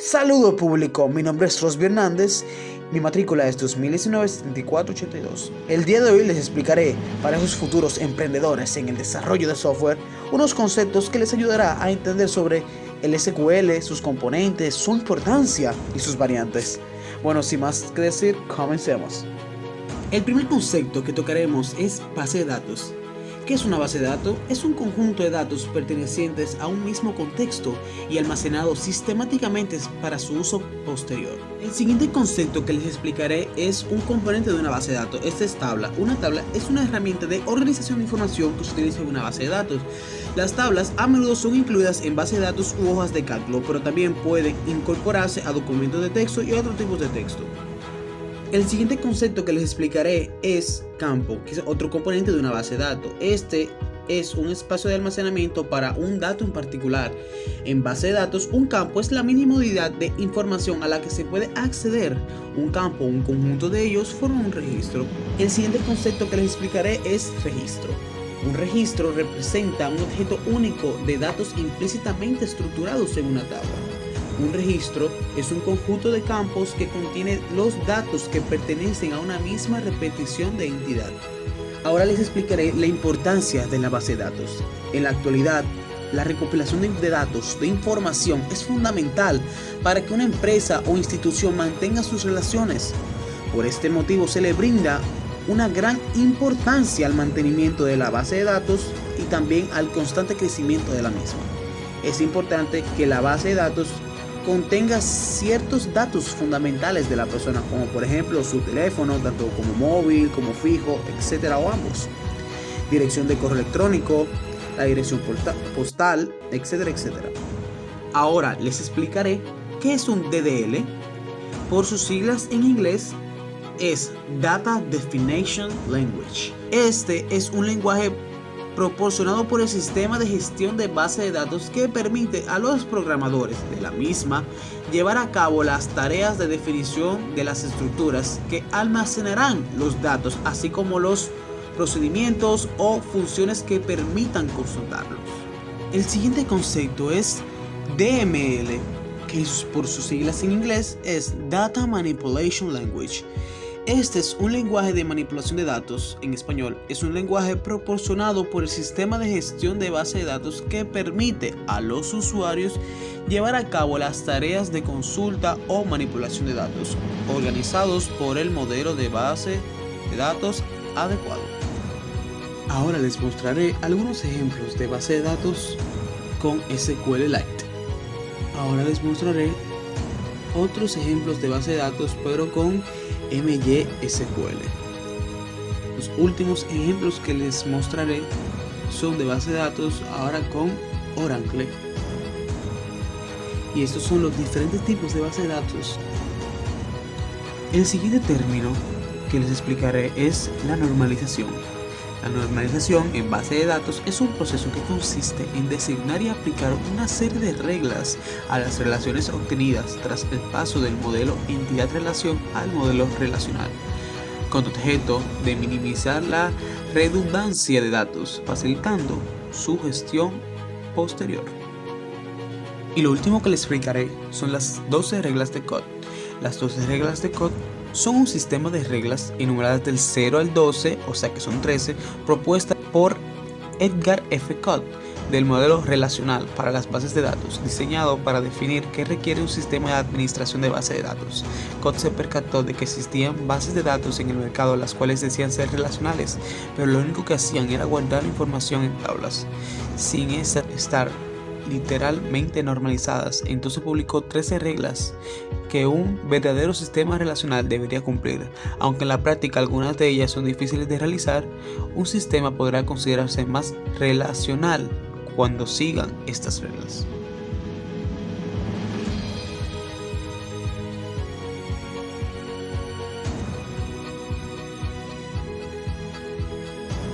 Saludo público, mi nombre es Rosby Hernández, mi matrícula es 2019-7482. El día de hoy les explicaré para esos futuros emprendedores en el desarrollo de software unos conceptos que les ayudará a entender sobre el SQL, sus componentes, su importancia y sus variantes. Bueno, sin más que decir, comencemos. El primer concepto que tocaremos es base de datos. ¿Qué es una base de datos? Es un conjunto de datos pertenecientes a un mismo contexto y almacenados sistemáticamente para su uso posterior. El siguiente concepto que les explicaré es un componente de una base de datos. Esta es tabla. Una tabla es una herramienta de organización de información que se utiliza en una base de datos. Las tablas a menudo son incluidas en bases de datos u hojas de cálculo, pero también pueden incorporarse a documentos de texto y otros tipos de texto. El siguiente concepto que les explicaré es campo, que es otro componente de una base de datos. Este es un espacio de almacenamiento para un dato en particular. En base de datos, un campo es la mínima unidad de información a la que se puede acceder. Un campo o un conjunto de ellos forman un registro. El siguiente concepto que les explicaré es registro. Un registro representa un objeto único de datos implícitamente estructurados en una tabla. Un registro es un conjunto de campos que contiene los datos que pertenecen a una misma repetición de entidad. Ahora les explicaré la importancia de la base de datos. En la actualidad, la recopilación de datos, de información, es fundamental para que una empresa o institución mantenga sus relaciones. Por este motivo se le brinda una gran importancia al mantenimiento de la base de datos y también al constante crecimiento de la misma. Es importante que la base de datos contenga ciertos datos fundamentales de la persona, como por ejemplo su teléfono, tanto como móvil, como fijo, etcétera, o ambos. Dirección de correo electrónico, la dirección postal, etcétera, etcétera. Ahora les explicaré qué es un DDL. Por sus siglas en inglés es Data Definition Language. Este es un lenguaje proporcionado por el sistema de gestión de base de datos que permite a los programadores de la misma llevar a cabo las tareas de definición de las estructuras que almacenarán los datos, así como los procedimientos o funciones que permitan consultarlos. El siguiente concepto es DML, que por sus siglas en inglés es Data Manipulation Language. Este es un lenguaje de manipulación de datos, en español, es un lenguaje proporcionado por el sistema de gestión de base de datos que permite a los usuarios llevar a cabo las tareas de consulta o manipulación de datos, organizados por el modelo de base de datos adecuado. Ahora les mostraré algunos ejemplos de base de datos con SQLite. Ahora les mostraré otros ejemplos de base de datos, pero con MySQL. Los últimos ejemplos que les mostraré son de base de datos ahora con Oracle. Y estos son los diferentes tipos de base de datos. El siguiente término que les explicaré es la normalización. La normalización en base de datos es un proceso que consiste en designar y aplicar una serie de reglas a las relaciones obtenidas tras el paso del modelo entidad-relación al modelo relacional, con objeto de minimizar la redundancia de datos, facilitando su gestión posterior. Y lo último que les explicaré son las 12 reglas de Codd. Las 12 reglas de Codd son un sistema de reglas enumeradas del 0 al 12, o sea que son 13, propuestas por Edgar F. Codd del modelo relacional para las bases de datos, diseñado para definir qué requiere un sistema de administración de base de datos. Codd se percató de que existían bases de datos en el mercado las cuales decían ser relacionales, pero lo único que hacían era guardar información en tablas, sin estar literalmente normalizadas. Entonces publicó 13 reglas que un verdadero sistema relacional debería cumplir. Aunque en la práctica algunas de ellas son difíciles de realizar, un sistema podrá considerarse más relacional cuando sigan estas reglas.